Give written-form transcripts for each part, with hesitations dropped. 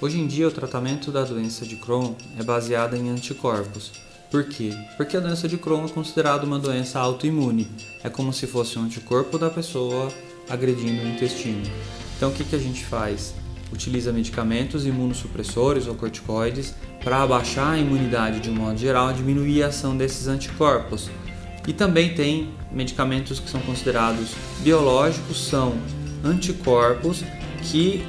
Hoje em dia, o tratamento da doença de Crohn é baseado em anticorpos. Por quê? Porque a doença de Crohn é considerada uma doença autoimune. É como se fosse um anticorpo da pessoa agredindo o intestino. Então, o que a gente faz? Utiliza medicamentos imunossupressores ou corticoides para abaixar a imunidade de um modo geral e diminuir a ação desses anticorpos. E também tem medicamentos que são considerados biológicos, são anticorpos que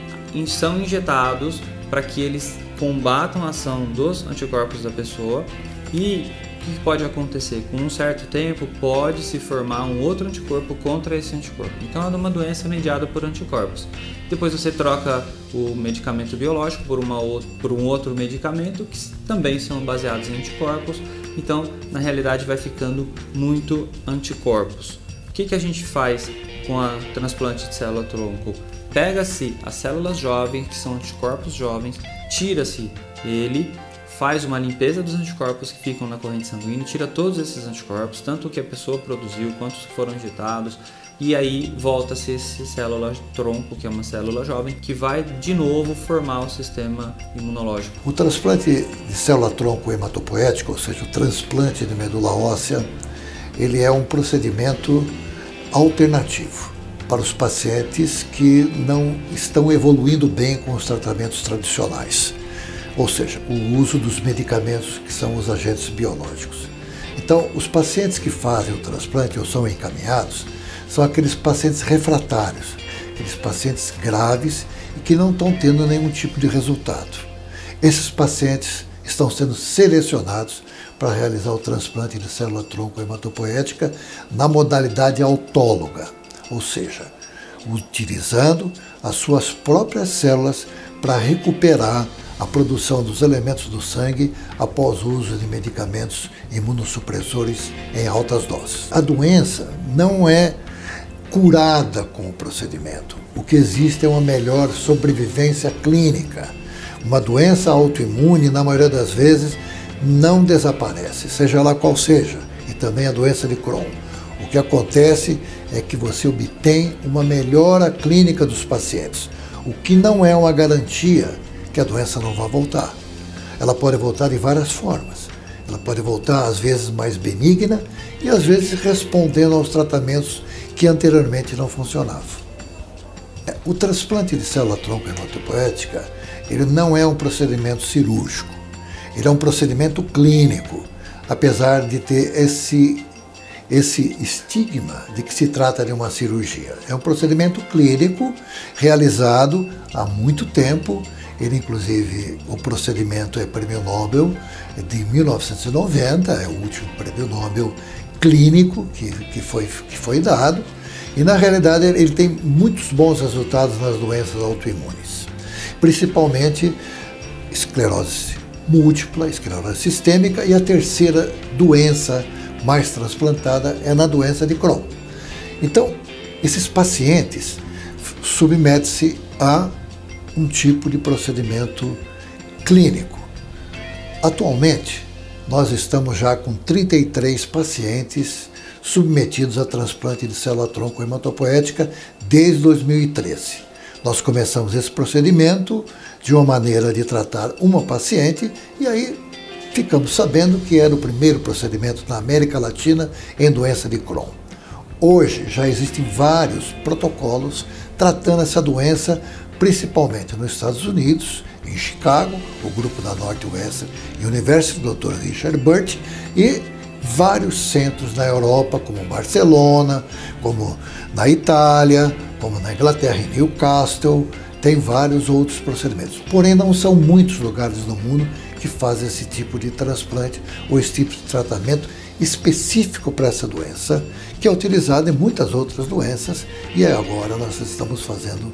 são injetados para que eles combatam a ação dos anticorpos da pessoa. E o que pode acontecer? Com um certo tempo pode se formar um outro anticorpo contra esse anticorpo. Então é uma doença mediada por anticorpos. Depois você troca o medicamento biológico por um outro medicamento que também são baseados em anticorpos. Então na realidade vai ficando muito anticorpos. O que a gente faz com a transplante de célula-tronco? Pega-se as células jovens, que são anticorpos jovens, tira-se ele, faz uma limpeza dos anticorpos que ficam na corrente sanguínea, tira todos esses anticorpos, tanto o que a pessoa produziu quanto os que foram injetados, e aí volta-se esse célula-tronco, que é uma célula jovem, que vai de novo formar o sistema imunológico. O transplante de célula-tronco hematopoética, ou seja, o transplante de medula óssea, ele é um procedimento alternativo para os pacientes que não estão evoluindo bem com os tratamentos tradicionais, ou seja, o uso dos medicamentos que são os agentes biológicos. Então, os pacientes que fazem o transplante ou são encaminhados são aqueles pacientes refratários, aqueles pacientes graves e que não estão tendo nenhum tipo de resultado. Esses pacientes estão sendo selecionados para realizar o transplante de célula-tronco hematopoética na modalidade autóloga, ou seja, utilizando as suas próprias células para recuperar a produção dos elementos do sangue após o uso de medicamentos imunossupressores em altas doses. A doença não é curada com o procedimento. O que existe é uma melhor sobrevivência clínica. Uma doença autoimune, na maioria das vezes, não desaparece, seja lá qual seja, e também a doença de Crohn. O que acontece é que você obtém uma melhora clínica dos pacientes, o que não é uma garantia que a doença não vai voltar. Ela pode voltar de várias formas. Ela pode voltar às vezes mais benigna e às vezes respondendo aos tratamentos que anteriormente não funcionavam. O transplante de célula-tronco hematopoética, ele não é um procedimento cirúrgico. Ele é um procedimento clínico, apesar de ter esse estigma de que se trata de uma cirurgia. É um procedimento clínico realizado há muito tempo. Ele, inclusive, o procedimento é prêmio Nobel de 1990, é o último prêmio Nobel clínico que foi dado, e na realidade ele tem muitos bons resultados nas doenças autoimunes, principalmente esclerose múltipla, esclerose sistêmica, e a terceira doença mais transplantada é na doença de Crohn. Então, esses pacientes submetem-se a um tipo de procedimento clínico. Atualmente, nós estamos já com 33 pacientes submetidos a transplante de célula-tronco hematopoética desde 2013. Nós começamos esse procedimento de uma maneira de tratar uma paciente e aí ficamos sabendo que era o primeiro procedimento na América Latina em doença de Crohn. Hoje já existem vários protocolos tratando essa doença, principalmente nos Estados Unidos, em Chicago, o grupo da Northwestern University, do Dr. Richard Burt, e vários centros na Europa, como Barcelona, como na Itália, como na Inglaterra, em Newcastle, tem vários outros procedimentos. Porém, não são muitos lugares no mundo que fazem esse tipo de transplante ou esse tipo de tratamento específico para essa doença, que é utilizado em muitas outras doenças, e agora nós estamos fazendo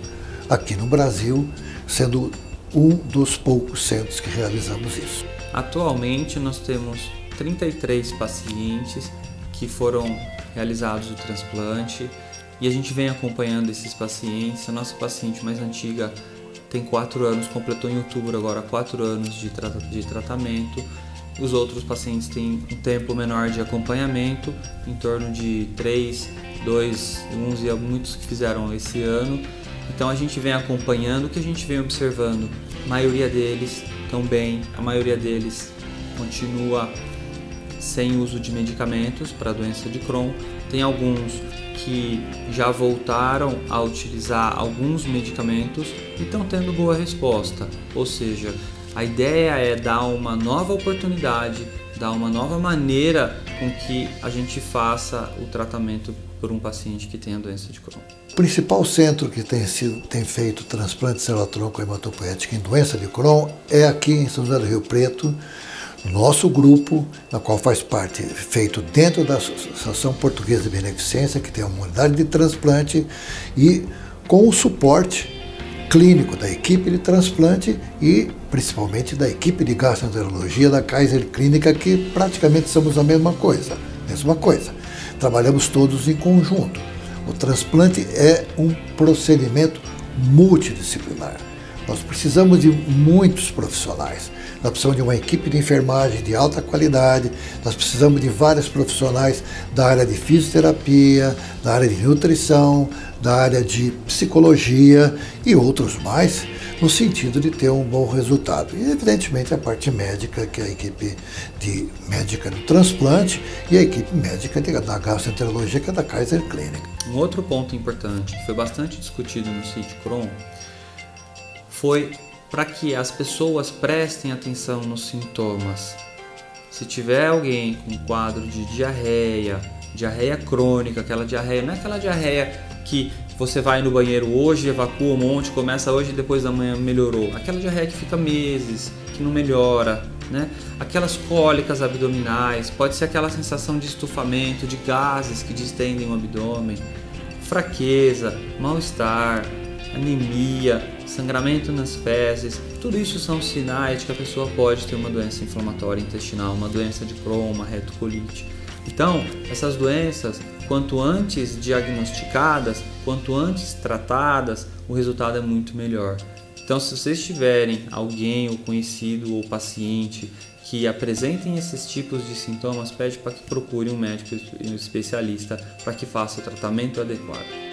aqui no Brasil, sendo um dos poucos centros que realizamos isso. Atualmente nós temos 33 pacientes que foram realizados o transplante e a gente vem acompanhando esses pacientes. A nossa paciente mais antiga tem 4 anos, completou em outubro agora 4 anos de tratamento. Os outros pacientes têm um tempo menor de acompanhamento, em torno de 3, 2, uns e muitos que fizeram esse ano. Então a gente vem acompanhando, o que a gente vem observando, a maioria deles estão bem, a maioria deles continua sem uso de medicamentos para a doença de Crohn. Tem alguns que já voltaram a utilizar alguns medicamentos e estão tendo boa resposta. Ou seja, a ideia é dar uma nova oportunidade, dar uma nova maneira com que a gente faça o tratamento por um paciente que tem a doença de Crohn. O principal centro que tem feito transplante de célula-tronco hematopoética em doença de Crohn é aqui em São José do Rio Preto, nosso grupo, na qual faz parte, feito dentro da Associação Portuguesa de Beneficência, que tem uma unidade de transplante, e com o suporte clínico da equipe de transplante e principalmente da equipe de gastroenterologia da Kaiser Clínica, que praticamente somos a mesma coisa. Trabalhamos todos em conjunto. O transplante é um procedimento multidisciplinar. Nós precisamos de muitos profissionais. Nós precisamos de uma equipe de enfermagem de alta qualidade, nós precisamos de vários profissionais da área de fisioterapia, da área de nutrição, da área de psicologia e outros mais, no sentido de ter um bom resultado. E, evidentemente, a parte médica, que é a equipe médica do transplante e a equipe médica da gastroenterologia, que é da Kaiser Clínica. Um outro ponto importante, que foi bastante discutido no CIT Crohn, foi para que as pessoas prestem atenção nos sintomas. Se tiver alguém com quadro de diarreia crônica, aquela diarreia, não é aquela diarreia que você vai no banheiro hoje, evacua um monte, começa hoje e depois da manhã melhorou. Aquela diarreia que fica meses, que não melhora, né? Aquelas cólicas abdominais, pode ser aquela sensação de estufamento, de gases que distendem o abdômen, fraqueza, mal-estar, anemia, sangramento nas fezes, tudo isso são sinais de que a pessoa pode ter uma doença inflamatória intestinal, uma doença de Crohn, uma retocolite. Então, essas doenças, quanto antes diagnosticadas, quanto antes tratadas, o resultado é muito melhor. Então, se vocês tiverem alguém, ou conhecido, ou paciente, que apresentem esses tipos de sintomas, pede para que procure um médico especialista para que faça o tratamento adequado.